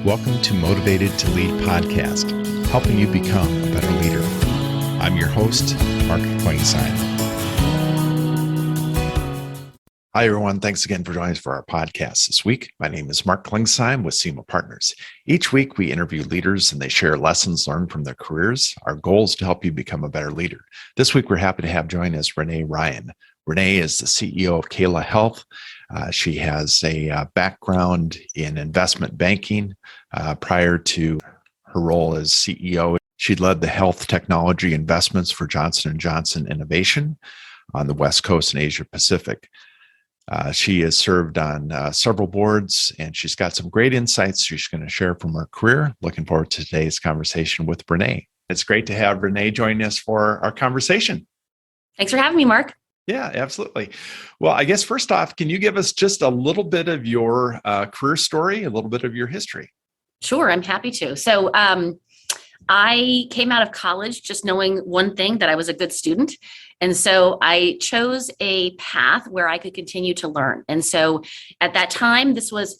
Welcome to Motivated to Lead podcast, helping you become a better leader. I'm your host, Mark Klingsheim. Hi, everyone. Thanks again for joining us for our podcast this week. My name is Mark Klingsheim with SEMA Partners. Each week, we interview leaders and they share lessons learned from their careers. Our goal is to help you become a better leader. This week, we're happy to have join us Renee Ryan. Renee is the CEO of Cala Health. She has a background in investment banking. Prior to her role as CEO, she led the health technology investments for Johnson & Johnson Innovation on the West Coast and Asia Pacific. She has served on several boards, and she's got some great insights she's going to share from her career. Looking forward to today's conversation with Renee. It's great to have Renee join us for our conversation. Thanks for having me, Mark. Yeah, absolutely. Well, I guess first off, can you give us just a little bit of your career story, a little bit of your history? Sure, I'm happy to. So I came out of college just knowing one thing, that I was a good student. And so I chose a path where I could continue to learn. And so at that time, this was,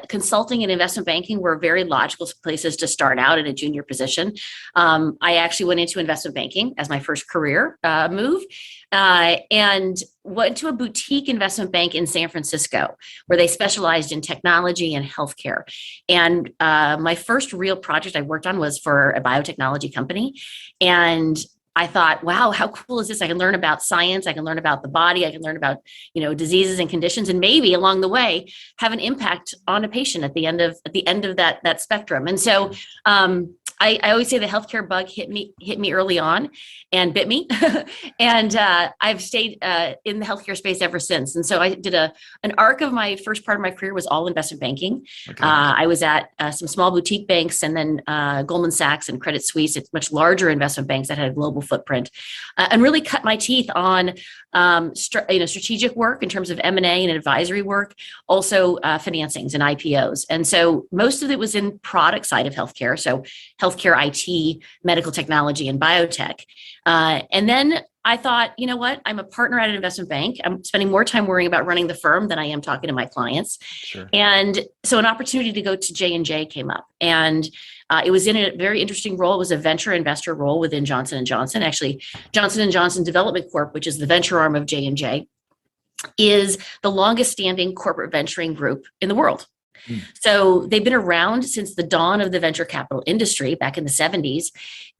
consulting and investment banking were very logical places to start out in a junior position. I actually went into investment banking as my first career move and went to a boutique investment bank in San Francisco where they specialized in technology and healthcare. And my first real project I worked on was for a biotechnology company. And I thought, wow, how cool is this? I can learn about science. I can learn about the body. I can learn about, diseases and conditions, and maybe along the way have an impact on a patient at the end of that spectrum. And so I always say the healthcare bug hit me early on and bit me. And I've stayed in the healthcare space ever since. And so I did an arc of my first part of my career was all investment banking. Okay. I was at some small boutique banks and then Goldman Sachs and Credit Suisse. It's much larger investment banks that had a global footprint, and really cut my teeth on strategic work in terms of M&A and advisory work, also financings and IPOs. And so most of it was in product side of healthcare. So healthcare IT, medical technology, and biotech. And then I thought, you know what? I'm a partner at an investment bank. I'm spending more time worrying about running the firm than I am talking to my clients. Sure. And so an opportunity to go to J&J came up. And it was in a very interesting role. It was a venture investor role within Johnson & Johnson. Actually, Johnson & Johnson Development Corp., which is the venture arm of J&J, is the longest standing corporate venturing group in the world. So they've been around since the dawn of the venture capital industry back in the 70s,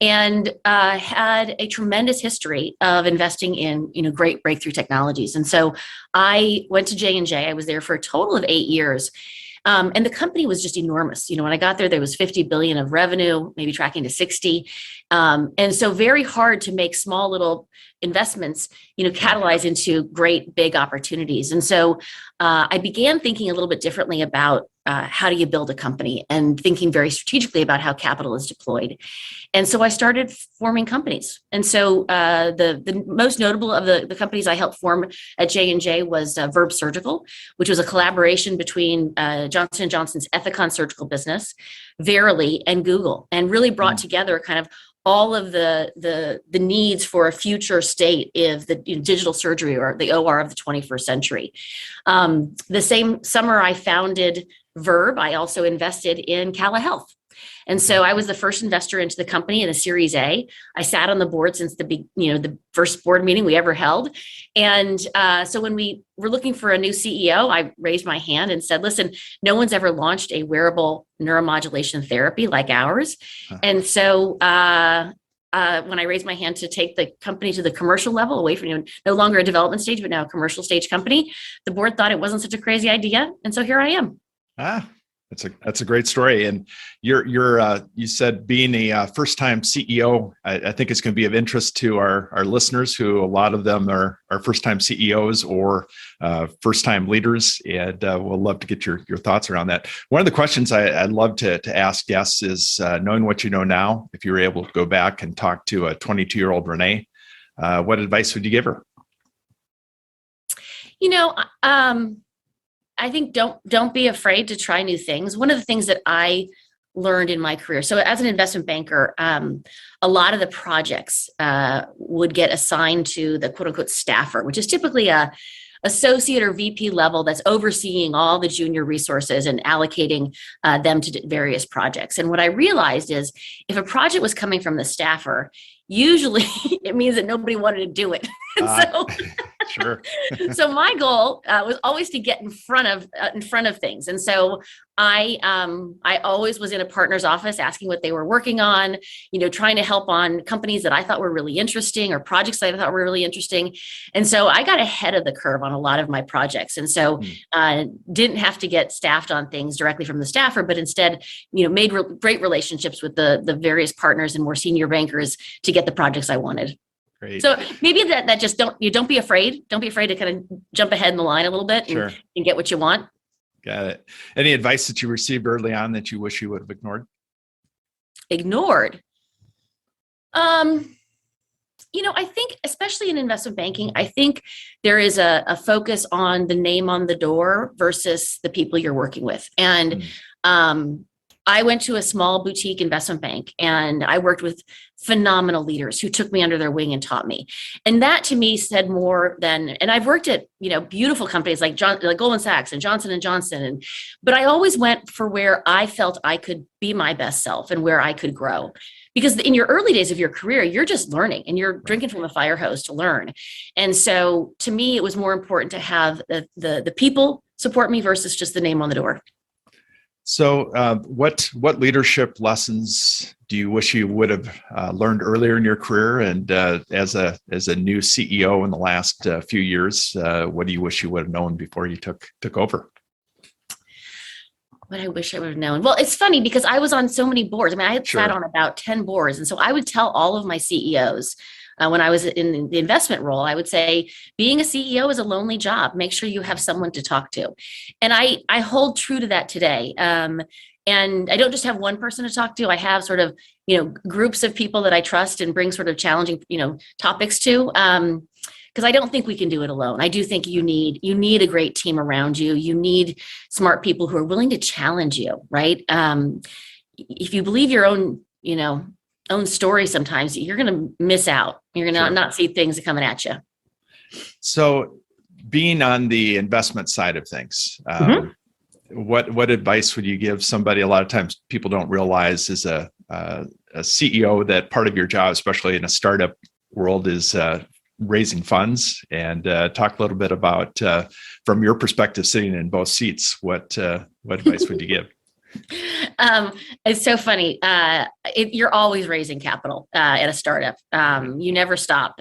and had a tremendous history of investing in great breakthrough technologies. And so I went to J&J. I was there for a total of 8 years. And the company was just enormous. When I got there was 50 billion of revenue, maybe tracking to 60. And so very hard to make small little investments, catalyze into great big opportunities. And so I began thinking a little bit differently about how do you build a company, and thinking very strategically about how capital is deployed. And so I started forming companies. And so the most notable of the companies I helped form at J&J was Verb Surgical, which was a collaboration between Johnson & Johnson's Ethicon surgical business, Verily, and Google, and really brought together kind of all of the needs for a future state of the digital surgery, or the OR of the 21st century. The same summer I founded Verb, I also invested in Cala Health. And so I was the first investor into the company in a Series A. I sat on the board since the first board meeting we ever held. And so when we were looking for a new CEO, I raised my hand and said, listen, no one's ever launched a wearable neuromodulation therapy like ours. And so when I raised my hand to take the company to the commercial level, away from no longer a development stage, but now a commercial stage company, the board thought it wasn't such a crazy idea. And so here I am. That's a great story. And you said being a first-time CEO, I think it's going to be of interest to our listeners, who a lot of them are first-time CEOs or first-time leaders, and we'll love to get your thoughts around that. One of the questions I'd love to ask guests is, knowing what you know now, if you were able to go back and talk to a 22-year-old Renee, what advice would you give her? I think don't be afraid to try new things. One of the things that I learned in my career, so as an investment banker, a lot of the projects would get assigned to the quote unquote staffer, which is typically a associate or VP level that's overseeing all the junior resources and allocating them to various projects. And what I realized is if a project was coming from the staffer, usually it means that nobody wanted to do it. So, sure. So my goal was always to get in front of things. And so I always was in a partner's office asking what they were working on, trying to help on companies that I thought were really interesting or projects that I thought were really interesting. And so I got ahead of the curve on a lot of my projects. And so didn't have to get staffed on things directly from the staffer, but instead, made great relationships with the various partners and more senior bankers to get the projects I wanted. Great. So maybe that just don't be afraid. Don't be afraid to kind of jump ahead in the line a little bit and get what you want. Got it. Any advice that you received early on that you wish you would have ignored? Ignored? I think, especially in investment banking, I think there is a focus on the name on the door versus the people you're working with. And I went to a small boutique investment bank and I worked with phenomenal leaders who took me under their wing and taught me. And that to me said more than, and I've worked at, beautiful companies like Goldman Sachs and Johnson & Johnson. But I always went for where I felt I could be my best self and where I could grow. Because in your early days of your career, you're just learning and you're drinking from a fire hose to learn. And so to me, it was more important to have the people support me versus just the name on the door. So what leadership lessons do you wish you would have learned earlier in your career? And as a new CEO in the last few years, what do you wish you would have known before you took over? What I wish I would have known. Well, it's funny because I was on so many boards. I mean, I had sat on about 10 boards. And so I would tell all of my CEOs when I was in the investment role, I would say, being a CEO is a lonely job. Make sure you have someone to talk to. And I hold true to that today. And I don't just have one person to talk to. I have sort of, groups of people that I trust and bring sort of challenging, topics to. Because I don't think we can do it alone. I do think you need a great team around you. You need smart people who are willing to challenge you, right? If you believe your own story, sometimes you're going to miss out. You're going to not see things coming at you. So being on the investment side of things, what advice would you give somebody? A lot of times people don't realize as a CEO that part of your job, especially in a startup world, is raising funds. And talk a little bit about, from your perspective, sitting in both seats, what advice would you give? It's so funny. You're always raising capital at a startup. You never stop.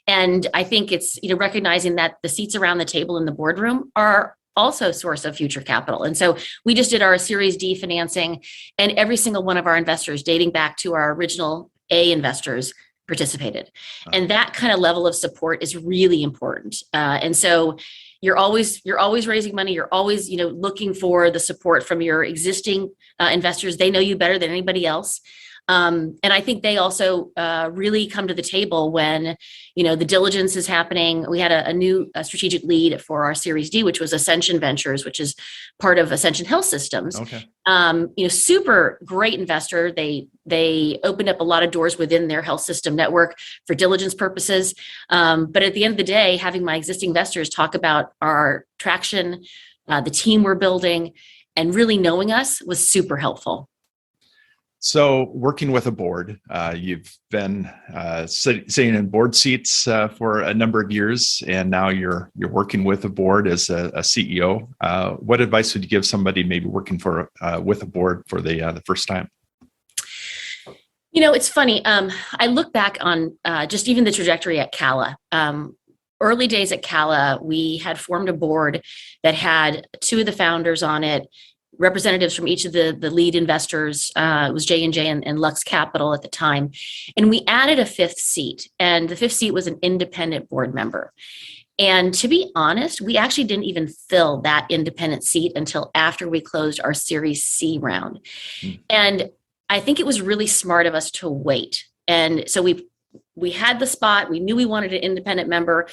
And I think it's, recognizing that the seats around the table in the boardroom are also a source of future capital. And so we just did our Series D financing, and every single one of our investors, dating back to our original A investors, participated. And that kind of level of support is really important. And so you're always raising money. You're always, looking for the support from your existing investors. They know you better than anybody else. And I think they also really come to the table when, the diligence is happening. We had a new strategic lead for our Series D, which was Ascension Ventures, which is part of Ascension Health Systems. Okay. Super great investor. They opened up a lot of doors within their health system network for diligence purposes. But at the end of the day, having my existing investors talk about our traction, the team we're building, and really knowing us was super helpful. So working with a board, you've been sitting in board seats for a number of years, and now you're working with a board as a CEO. What advice would you give somebody maybe working with a board for the first time? It's funny. I look back on just even the trajectory at Cala. Early days at Cala, we had formed a board that had two of the founders on it, representatives from each of the lead investors. It was J&J and Lux Capital at the time. And we added a fifth seat, and the fifth seat was an independent board member. And to be honest, we actually didn't even fill that independent seat until after we closed our Series C round. And I think it was really smart of us to wait. And so we had the spot. We knew we wanted an independent member.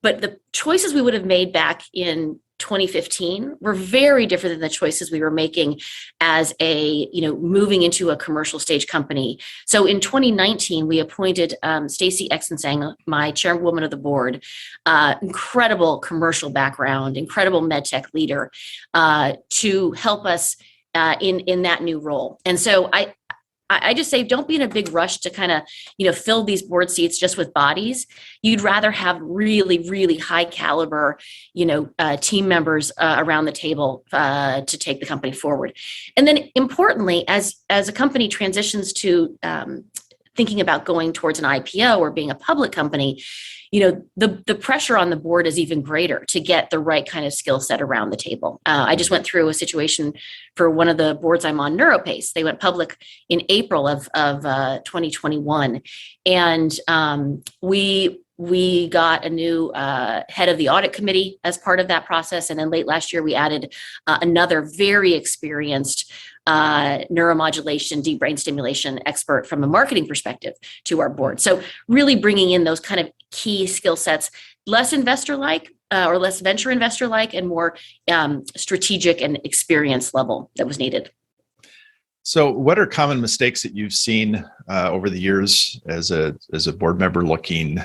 But the choices we would have made back in 2015 were very different than the choices we were making as moving into a commercial stage company. So in 2019, we appointed Stacy Exensang, my chairwoman of the board, incredible commercial background, incredible medtech leader, to help us in that new role. And so I just say, don't be in a big rush to kind of, fill these board seats just with bodies. You'd rather have really, really high caliber, team members around the table to take the company forward. And then importantly, as a company transitions to thinking about going towards an IPO or being a public company, the pressure on the board is even greater to get the right kind of skill set around the table. I just went through a situation for one of the boards I'm on, Neuropace. They went public in April of 2021. And we got a new head of the audit committee as part of that process. And then late last year, we added another very experienced neuromodulation, deep brain stimulation expert from a marketing perspective to our board. So really bringing in those kind of key skill sets, less investor-like or less venture investor-like, and more strategic and experience level that was needed. So what are common mistakes that you've seen over the years as a board member looking,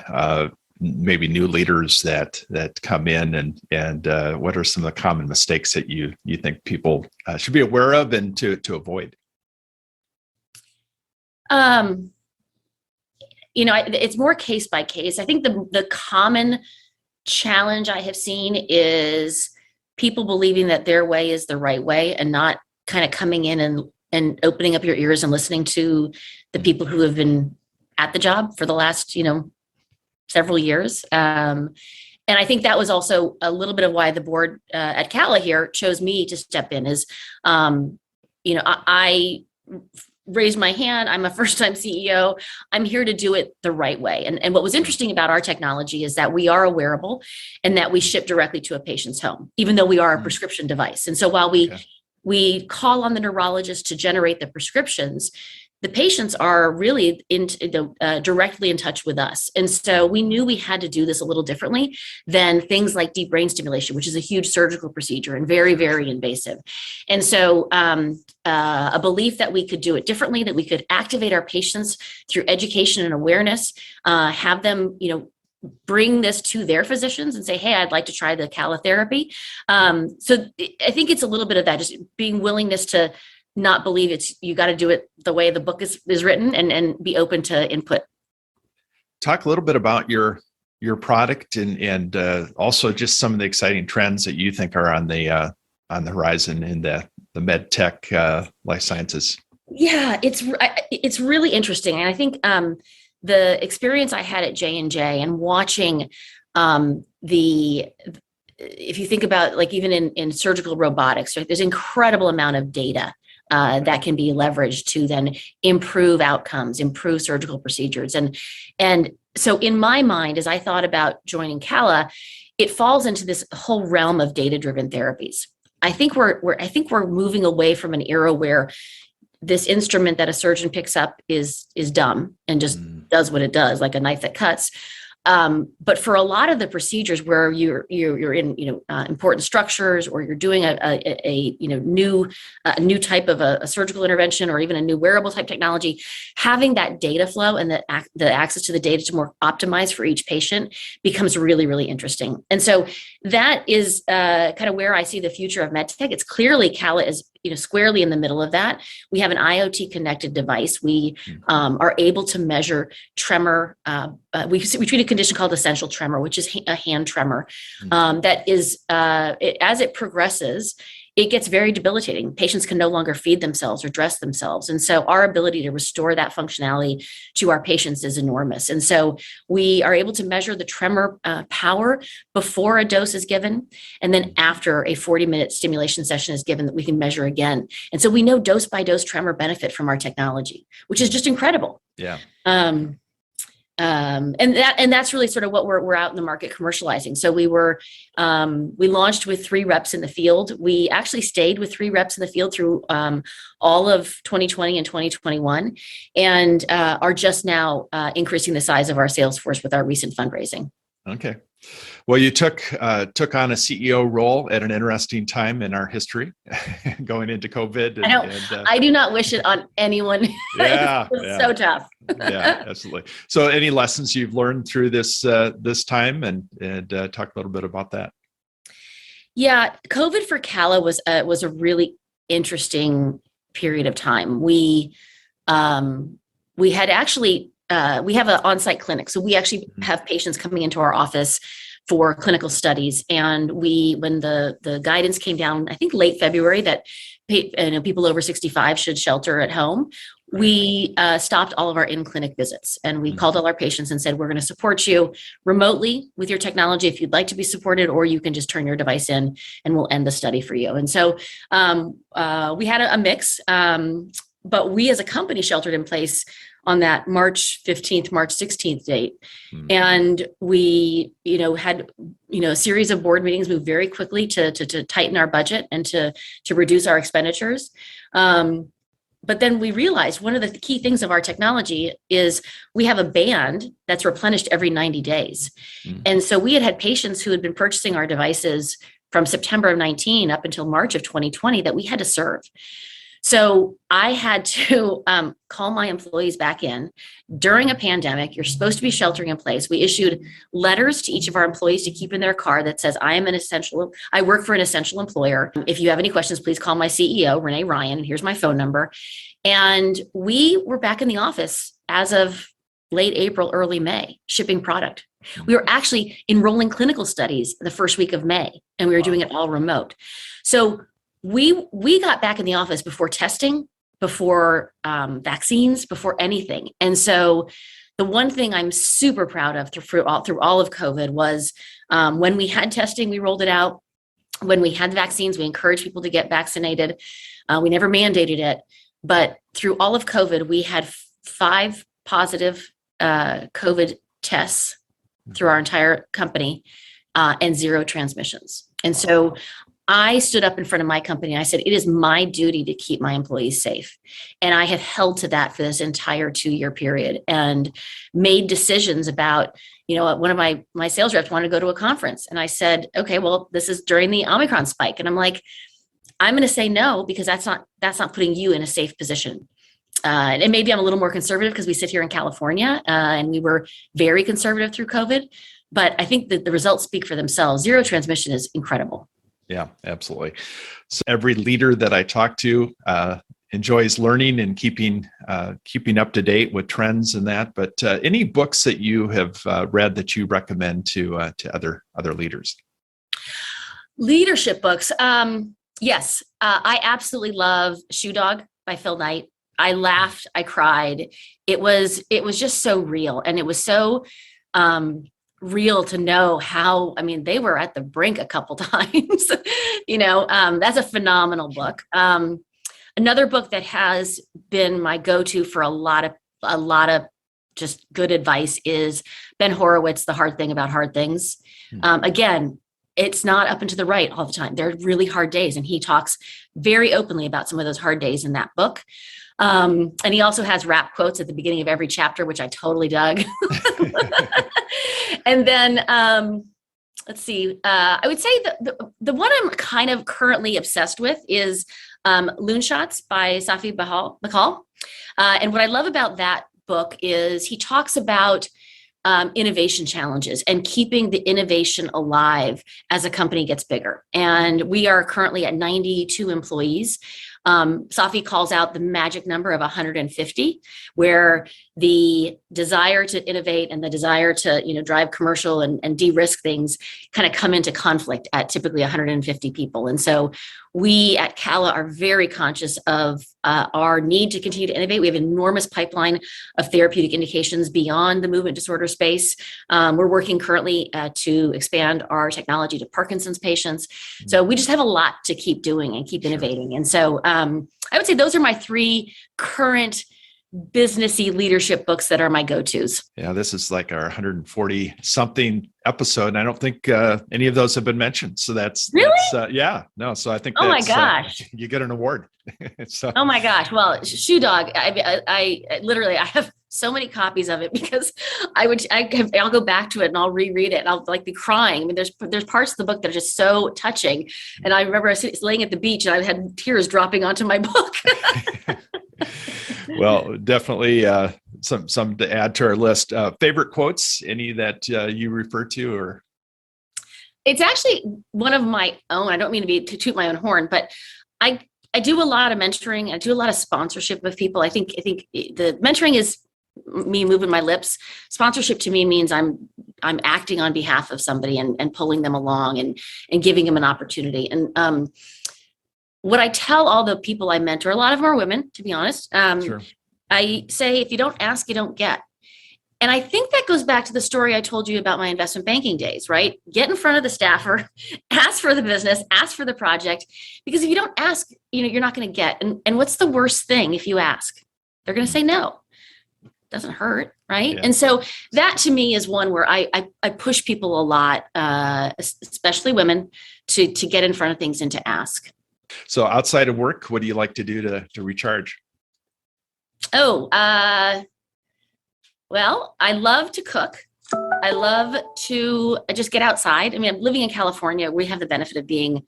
maybe new leaders that come in, and what are some of the common mistakes that you think people should be aware of and to avoid? It's more case by case. I think the common challenge I have seen is people believing that their way is the right way and not kind of coming in and opening up your ears and listening to the people who have been at the job for the last, several years. And I think that was also a little bit of why the board at Cala here chose me to step in is, I raised my hand. I'm a first-time CEO. I'm here to do it the right way. And what was interesting about our technology is that we are a wearable and that we ship directly to a patient's home, even though we are a prescription device. And so while we call on the neurologist to generate the prescriptions, the patients are really directly in touch with us. And so we knew we had to do this a little differently than things like deep brain stimulation, which is a huge surgical procedure and very, very invasive. And so a belief that we could do it differently, that we could activate our patients through education and awareness, have them, bring this to their physicians and say, hey, I'd like to try the Cala therapy. So I think it's a little bit of that, just being willingness to not believe you got to do it the way the book is written and be open to input. Talk a little bit about your product and also just some of the exciting trends that you think are on the horizon in the med tech life sciences. Yeah, it's really interesting. And I think the experience I had at J&J and watching if you think about like even in surgical robotics, right, there's incredible amount of data that can be leveraged to then improve outcomes, improve surgical procedures. And so in my mind, as I thought about joining Cala, it falls into this whole realm of data-driven therapies. I think we're moving away from an era where this instrument that a surgeon picks up is dumb and just does what it does, like a knife that cuts. But for a lot of the procedures where you're in important structures, or you're doing a new type of a surgical intervention, or even a new wearable type technology, having that data flow and the access to the data to more optimize for each patient becomes really, really interesting. And so that is kind of where I see the future of medtech. It's clearly Cala is squarely in the middle of that. We have an IoT connected device. We are able to measure tremor. We treat a condition called essential tremor, which is a hand tremor. That is, as it progresses, it gets very debilitating. Patients can no longer feed themselves or dress themselves. And so our ability to restore that functionality to our patients is enormous. And so we are able to measure the tremor power before a dose is given. And then after a 40-minute stimulation session is given, that we can measure again. And so we know dose by dose tremor benefit from our technology, which is just incredible. Yeah. And that's really sort of what we're out in the market commercializing. So we launched with 3 reps in the field. We actually stayed with 3 reps in the field through all of 2020 and 2021, and are just now increasing the size of our sales force with our recent fundraising. Okay. Well, you took on a CEO role at an interesting time in our history, going into COVID. I know. I do not wish it on anyone. Yeah, It's so tough. yeah, absolutely. So, any lessons you've learned through this time, and talk a little bit about that? Yeah, COVID for Cala was a really interesting period of time. We had actually we have an on-site clinic, so we actually have patients coming into our office for clinical studies. And when the guidance came down, I think late February, that people over 65 should shelter at home, we stopped all of our in-clinic visits, and we called all our patients and said, we're going to support you remotely with your technology if you'd like to be supported, or you can just turn your device in and we'll end the study for you. And so we had a mix, but we as a company sheltered in place on that March 15th, March 16th date. And we, had, a series of board meetings, moved very quickly to tighten our budget and to reduce our expenditures. But then we realized one of the key things of our technology is we have a band that's replenished every 90 days. And so we had patients who had been purchasing our devices from September of 19 up until March of 2020 that we had to serve. So I had to call my employees back in during a pandemic. You're supposed to be sheltering in place. We issued letters to each of our employees to keep in their car that says, I work for an essential employer. If you have any questions, please call my CEO, Renee Ryan. Here's my phone number. And we were back in the office as of late April, early May, shipping product. We were actually enrolling clinical studies the first week of May, and we were doing it all remote. So we got back in the office before testing, before vaccines, before anything. And so the one thing I'm super proud of through all of COVID was when we had testing, we rolled it out. When we had vaccines, we encouraged people to get vaccinated. We never mandated it. But through all of COVID, we had 5 positive COVID tests through our entire company and 0 transmissions. And so I stood up in front of my company and I said, it is my duty to keep my employees safe. And I have held to that for this entire 2-year period and made decisions about, one of my sales reps wanted to go to a conference. And I said, okay, well, this is during the Omicron spike. And I'm like, I'm going to say no, because that's not putting you in a safe position. And maybe I'm a little more conservative because we sit here in California and we were very conservative through COVID. But I think that the results speak for themselves. 0 transmission is incredible. Yeah, absolutely. So every leader that I talk to enjoys learning and keeping up to date with trends and that. But any books that you have read that you recommend to other leaders? Leadership books. Yes, I absolutely love Shoe Dog by Phil Knight. I laughed, I cried. It was just so real, and it was so real to know how, they were at the brink a couple times. That's a phenomenal book. Another book that has been my go-to for a lot of just good advice is Ben Horowitz, The Hard Thing About Hard Things. Again, it's not up and to the right all the time. There are really hard days, and he talks very openly about some of those hard days in that book. And he also has rap quotes at the beginning of every chapter, which I totally dug. And then, let's see, I would say the one I'm kind of currently obsessed with is Loon Shots by Safi Bahal. And what I love about that book is he talks about innovation challenges and keeping the innovation alive as a company gets bigger. And we are currently at 92 employees. Safi calls out the magic number of 150, where the desire to innovate and the desire to drive commercial and de-risk things kind of come into conflict at typically 150 people. And so we at Cala are very conscious of our need to continue to innovate. We have an enormous pipeline of therapeutic indications beyond the movement disorder space. We're working currently to expand our technology to Parkinson's patients. So we just have a lot to keep doing and keep innovating. And so I would say those are my 3 current businessy leadership books that are my go-tos. Yeah, this is like our 140 something episode. And I don't think any of those have been mentioned. So Really? Yeah, no. So I think Oh my that's, gosh. you get an award. So, Oh my gosh. Well, Shoe Dog, I literally, I have so many copies of it because I'll go back to it and I'll reread it and I'll like be crying. I mean, there's parts of the book that are just so touching. And I remember I was laying at the beach and I had tears dropping onto my book. well, definitely some to add to our list. Favorite quotes, any that you refer to, or? It's actually one of my own. I don't mean to toot my own horn, but I do a lot of mentoring. I do a lot of sponsorship with people. I think the mentoring is me moving my lips. Sponsorship to me means I'm acting on behalf of somebody and pulling them along and giving them an opportunity. And what I tell all the people I mentor, a lot of them are women, to be honest. Sure. I say, if you don't ask, you don't get. And I think that goes back to the story I told you about my investment banking days, right? Get in front of the staffer, ask for the business, ask for the project, because if you don't ask, you're not going to get. And what's the worst thing if you ask? They're going to say no. Doesn't hurt, right? Yeah. And so that to me is one where I push people a lot, especially women, to get in front of things and to ask. So outside of work, what do you like to do to recharge? Oh, well, I love to cook. I love to just get outside. I mean, I'm living in California. We have the benefit of being,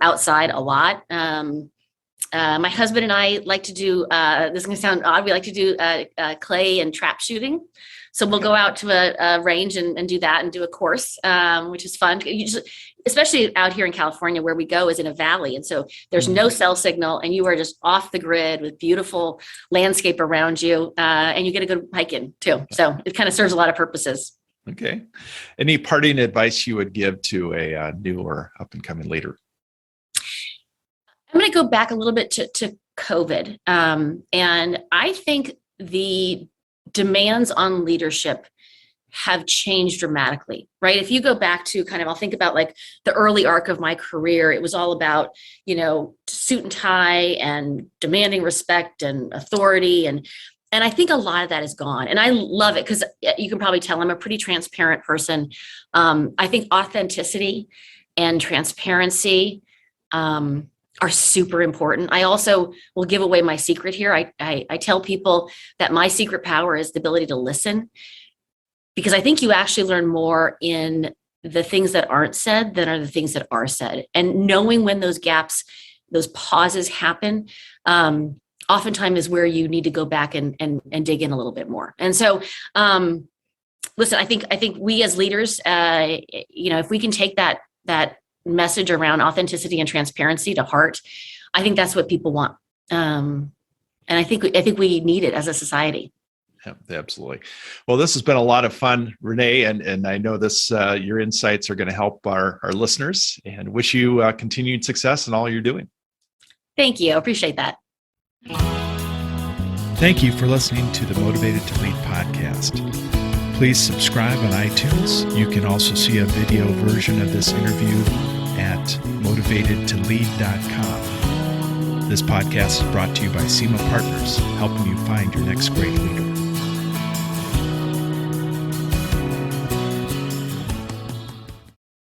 outside a lot. My husband and I like to do, this is going to sound odd, we like to do clay and trap shooting. So we'll go out to a range and do that and do a course, which is fun. Especially out here in California, where we go is in a valley. And so there's no cell signal and you are just off the grid with beautiful landscape around you. And you get a good hike in too. So it kind of serves a lot of purposes. Okay. Any parting advice you would give to a new or up and coming leader? I'm going to go back a little bit to COVID. And I think the demands on leadership have changed dramatically, right? If you go back to I'll think about like the early arc of my career, it was all about, suit and tie and demanding respect and authority. And I think a lot of that is gone. And I love it because you can probably tell I'm a pretty transparent person. I think authenticity and transparency are super important. I also will give away my secret here. I tell people that my secret power is the ability to listen, because I think you actually learn more in the things that aren't said than are the things that are said. And knowing when those gaps, those pauses happen, oftentimes is where you need to go back and dig in a little bit more. And so, listen, I think we as leaders, if we can take that message around authenticity and transparency to heart, I think that's what people want. And I think we need it as a society. Yeah, absolutely. Well, this has been a lot of fun, Renee, and I know your insights are going to help our listeners, and wish you continued success in all you're doing. Thank you. I appreciate that. Thank you for listening to the Motivated to Lead podcast. Please subscribe on iTunes. You can also see a video version of this interview at motivatedtolead.com. This podcast is brought to you by SEMA Partners, helping you find your next great leader.